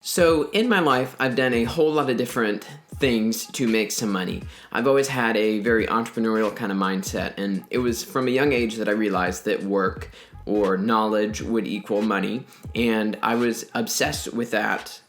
So in my life, I've done a whole lot of different things to make some money. I've always had a very entrepreneurial kind of mindset, and it was from a young age that I realized that work or knowledge would equal money, and I was obsessed with that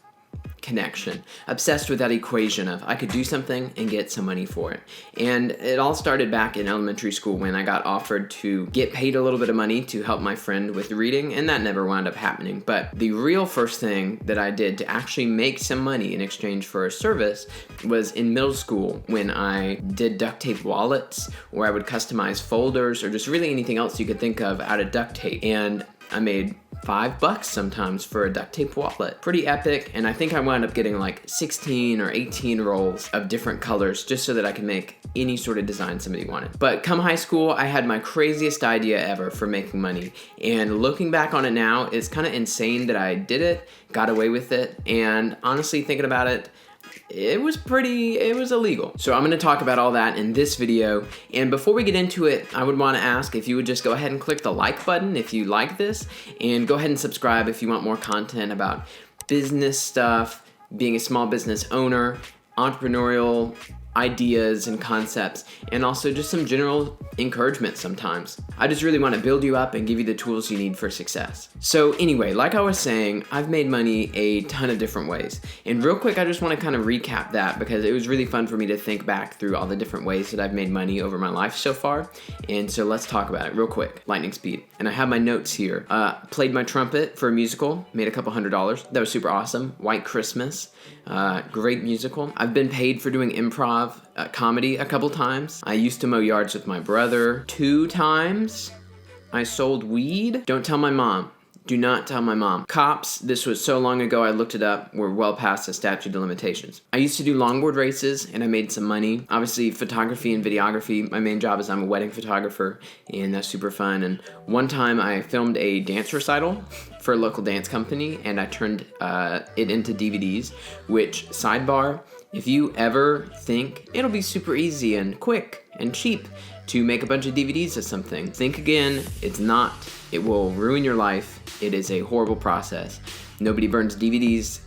connection, obsessed with that equation of I could do something and get some money for it. And it all started back in elementary school when I got offered to get paid a little bit of money to help my friend with reading, and that never wound up happening. But the real first thing that I did to actually make some money in exchange for a service was in middle school when I did duct tape wallets, where I would customize folders or just really anything else you could think of out of duct tape. And I made $5 sometimes for a duct tape wallet. Pretty epic, and I think I wound up getting like 16 or 18 rolls of different colors just so that I could make any sort of design somebody wanted. But come high school, I had my craziest idea ever for making money, and looking back on it now, it's kind of insane that I did it, got away with it, and honestly thinking about it, it was illegal. So I'm gonna talk about all that in this video. And before we get into it, I would wanna ask if you would just go ahead and click the like button if you like this, and go ahead and subscribe if you want more content about business stuff, being a small business owner, entrepreneurial ideas and concepts, and also just some general encouragement sometimes. I just really want to build you up and give you the tools you need for success. So anyway, like I was saying, I've made money a ton of different ways. And real quick, I just want to kind of recap that because it was really fun for me to think back through all the different ways that I've made money over my life so far. And so let's talk about it real quick, lightning speed. And I have my notes here. Played my trumpet for a musical, made a couple $100. That was super awesome. White Christmas, great musical. I've been paid for doing improv comedy a couple times. I used to mow yards with my brother 2 times. I sold weed. Don't tell my mom. Do not tell my mom. Cops, this was so long ago I looked it up, were well past the statute of limitations. I used to do longboard races and I made some money. Obviously photography and videography, my main job is I'm a wedding photographer and that's super fun. And one time I filmed a dance recital for a local dance company and I turned it into DVDs, which, sidebar, if you ever think it'll be super easy and quick and cheap to make a bunch of DVDs of something, think again. It's not. It will ruin your life. It is a horrible process. Nobody burns DVDs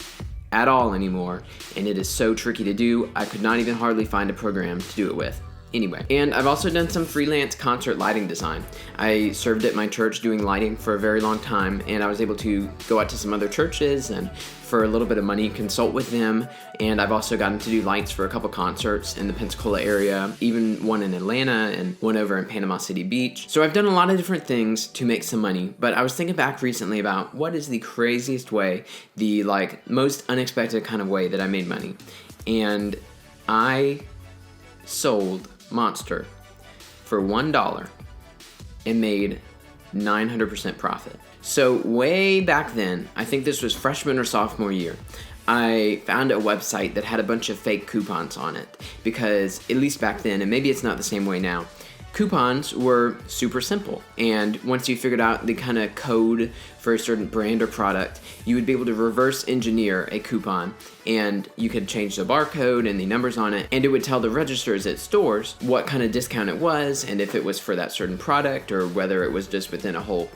at all anymore, and it is so tricky to do. I could not even hardly find a program to do it with. Anyway, and I've also done some freelance concert lighting design. I served at my church doing lighting for a very long time, and I was able to go out to some other churches and for a little bit of money consult with them. And I've also gotten to do lights for a couple concerts in the Pensacola area, even one in Atlanta and one over in Panama City Beach. So I've done a lot of different things to make some money, but I was thinking back recently about what is the craziest way, the most unexpected kind of way that I made money. And I sold Monster for $1 and made 900% profit. So way back then, I think this was freshman or sophomore year, I found a website that had a bunch of fake coupons on it because, at least back then, and maybe it's not the same way now, coupons were super simple. And once you figured out the kind of code for a certain brand or product, you would be able to reverse engineer a coupon and you could change the barcode and the numbers on it, and it would tell the registers at stores what kind of discount it was and if it was for that certain product or whether it was just within a whole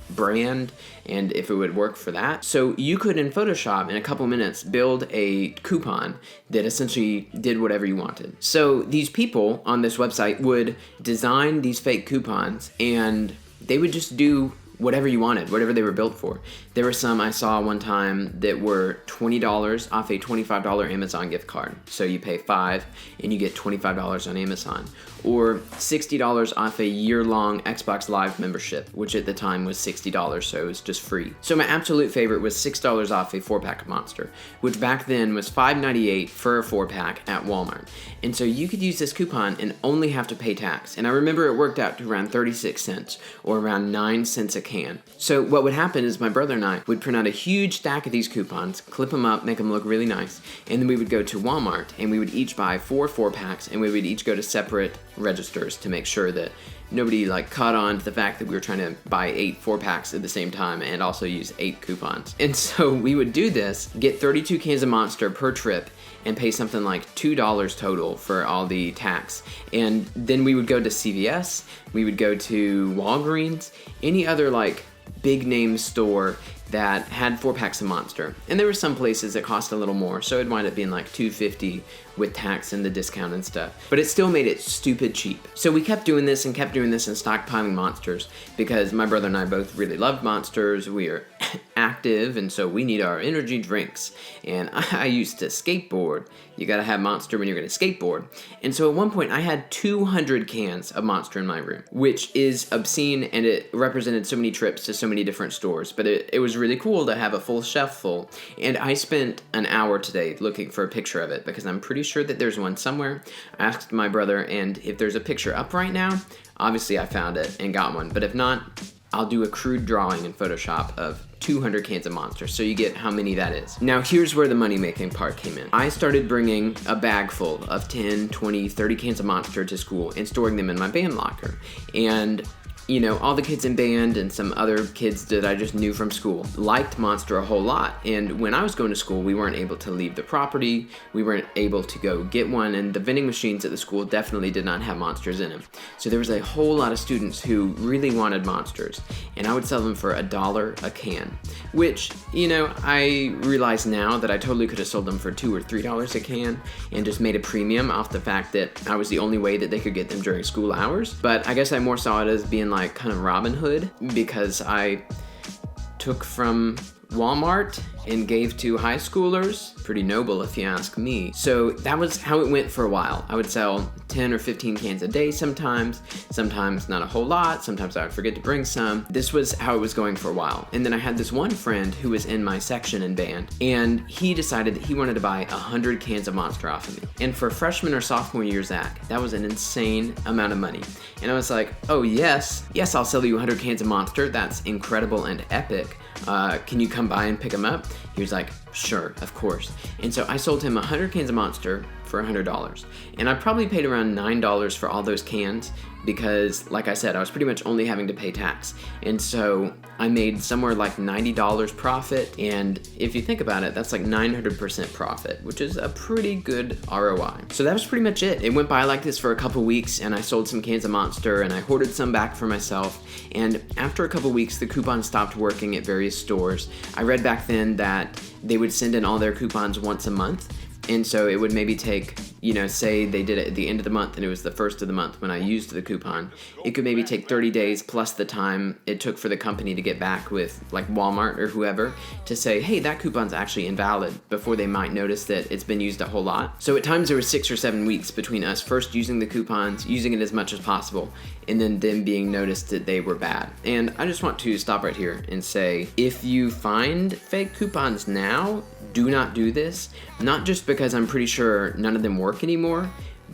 brand and if it would work for that. So you could, in Photoshop, in a couple minutes, build a coupon that essentially did whatever you wanted. So these people on this website would design these fake coupons and they would just do whatever you wanted, whatever they were built for. There were some I saw one time that were $20 off a $25 Amazon gift card. So you pay $5 and you get $25 on Amazon. Or $60 off a year-long Xbox Live membership, which at the time was $60, so it was just free. So my absolute favorite was $6 off a 4-pack of Monster, which back then was $5.98 for a 4-pack at Walmart. And so you could use this coupon and only have to pay tax. And I remember it worked out to around 36 cents or around 9 cents a can. So what would happen is my brother and I would print out a huge stack of these coupons, clip them up, make them look really nice, and then we would go to Walmart and we would each buy 4 4-packs and we would each go to separate registers to make sure that nobody caught on to the fact that we were trying to buy 8 4-packs at the same time and also use 8 coupons. And so we would do this, get 32 cans of Monster per trip, and pay something like $2 total for all the tax. And then we would go to CVS, we would go to Walgreens, any other big name store that had 4 packs of Monster. And there were some places that cost a little more, so it'd wind up being like $2.50 with tax and the discount and stuff. But it still made it stupid cheap. So we kept doing this and stockpiling Monsters because my brother and I both really loved Monsters. We are active, and so we need our energy drinks. And I used to skateboard. You gotta have Monster when you're gonna skateboard. And so at one point I had 200 cans of Monster in my room, which is obscene, and it represented so many trips to so many different stores. But it was really cool to have a full shelf full. And I spent an hour today looking for a picture of it because I'm pretty sure that there's one somewhere. I asked my brother, and if there's a picture up right now, obviously I found it and got one. But if not, I'll do a crude drawing in Photoshop of 200 cans of Monster, so you get how many that is. Now here's where the money-making part came in. I started bringing a bag full of 10, 20, 30 cans of Monster to school and storing them in my band locker. And you know, all the kids in band and some other kids that I just knew from school liked Monster a whole lot. And when I was going to school, we weren't able to leave the property. We weren't able to go get one. And the vending machines at the school definitely did not have Monsters in them. So there was a whole lot of students who really wanted Monsters. And I would sell them for $1 a can, which, you know, I realize now that I totally could have sold them for $2 or $3 a can and just made a premium off the fact that I was the only way that they could get them during school hours. But I guess I more saw it as being like kind of Robin Hood, because I took from Walmart and gave to high schoolers. Pretty noble if you ask me. So that was how it went for a while. I would sell 10 or 15 cans a day sometimes not a whole lot, sometimes I would forget to bring some. This was how it was going for a while. And then I had this one friend who was in my section in band, and he decided that he wanted to buy 100 cans of Monster off of me. And for freshman or sophomore year Zach, that was an insane amount of money. And I was like, oh yes, I'll sell you 100 cans of Monster. That's incredible and epic. Can you come by and pick them up? He was like, sure, of course. And so I sold him 100 cans of Monster for $100. And I probably paid around $9 for all those cans because, like I said, I was pretty much only having to pay tax. And so I made somewhere like $90 profit. And if you think about it, that's like 900% profit, which is a pretty good ROI. So that was pretty much it. It went by like this for a couple weeks, and I sold some cans of Monster and I hoarded some back for myself. And after a couple weeks, the coupons stopped working at various stores. I read back then that they would send in all their coupons once a month. And so it would maybe take, you know, say they did it at the end of the month and it was the first of the month when I used the coupon. It could maybe take 30 days plus the time it took for the company to get back with like Walmart or whoever to say, hey, that coupon's actually invalid, before they might notice that it's been used a whole lot. So at times there was 6 or 7 weeks between us first using the coupons, using it as much as possible, and then them being noticed that they were bad. And I just want to stop right here and say, if you find fake coupons now, do not do this. Not just because I'm pretty sure none of them work anymore,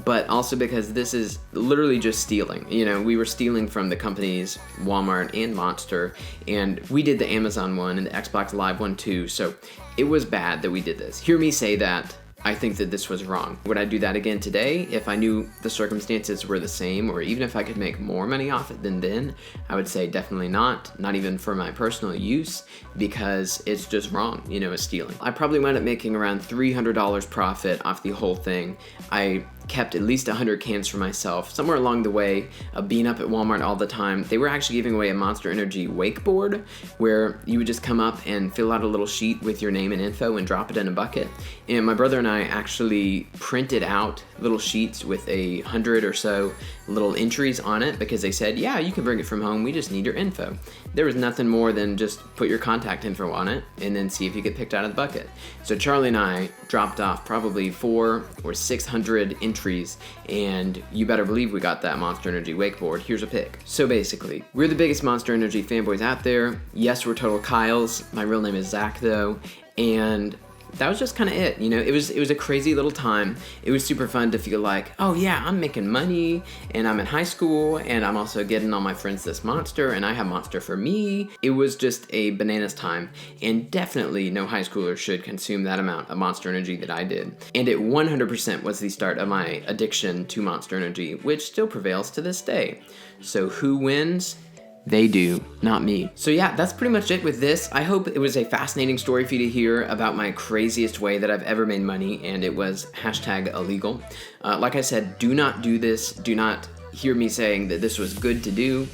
but also because this is literally just stealing. You know, we were stealing from the companies Walmart and Monster, and we did the Amazon one and the Xbox Live one too, so it was bad that we did this. Hear me say that I think that this was wrong. Would I do that again today if I knew the circumstances were the same, or even if I could make more money off it than then? I would say definitely not even for my personal use, because it's just wrong, you know, it's stealing. I probably wound up making around $300 profit off the whole thing. I kept at least 100 cans for myself. Somewhere along the way of being up at Walmart all the time, they were actually giving away a Monster Energy wakeboard where you would just come up and fill out a little sheet with your name and info and drop it in a bucket. And my brother and I actually printed out little sheets with 100 or so little entries on it because they said, yeah, you can bring it from home, we just need your info. There was nothing more than just put your contact info on it and then see if you get picked out of the bucket. So Charlie and I dropped off probably 400 or 600 entries, and you better believe we got that Monster Energy wakeboard. Here's a pic. So basically, we're the biggest Monster Energy fanboys out there. Yes, we're total Kyles. My real name is Zach though, and that was just kind of it. You know, it was a crazy little time. It was super fun to feel like, oh yeah, I'm making money and I'm in high school and I'm also getting all my friends this Monster and I have Monster for me. It was just a bananas time, and definitely no high schooler should consume that amount of Monster Energy that I did. And it 100% was the start of my addiction to Monster Energy, which still prevails to this day. So who wins? They do, not me. So yeah, that's pretty much it with this. I hope it was a fascinating story for you to hear about my craziest way that I've ever made money, and it was #illegal. Like I said, do not do this. Do not hear me saying that this was good to do.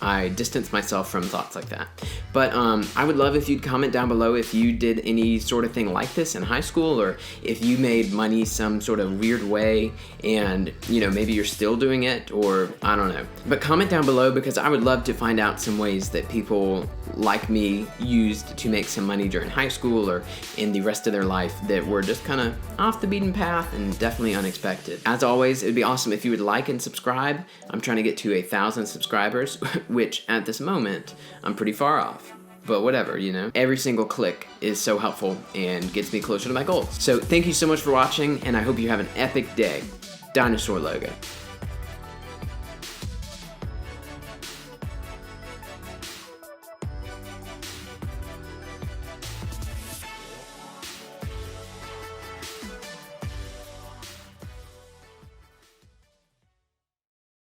I distance myself from thoughts like that. But I would love if you'd comment down below if you did any sort of thing like this in high school, or if you made money some sort of weird way and, maybe you're still doing it, or I don't know. But comment down below, because I would love to find out some ways that people like me used to make some money during high school or in the rest of their life that were just kind of off the beaten path and definitely unexpected. As always, it would be awesome if you would like and subscribe. I'm trying to get to 1,000 subscribers, which at this moment, I'm pretty far off. But whatever, Every single click is so helpful and gets me closer to my goals. So thank you so much for watching, and I hope you have an epic day. Dinosaur Logo.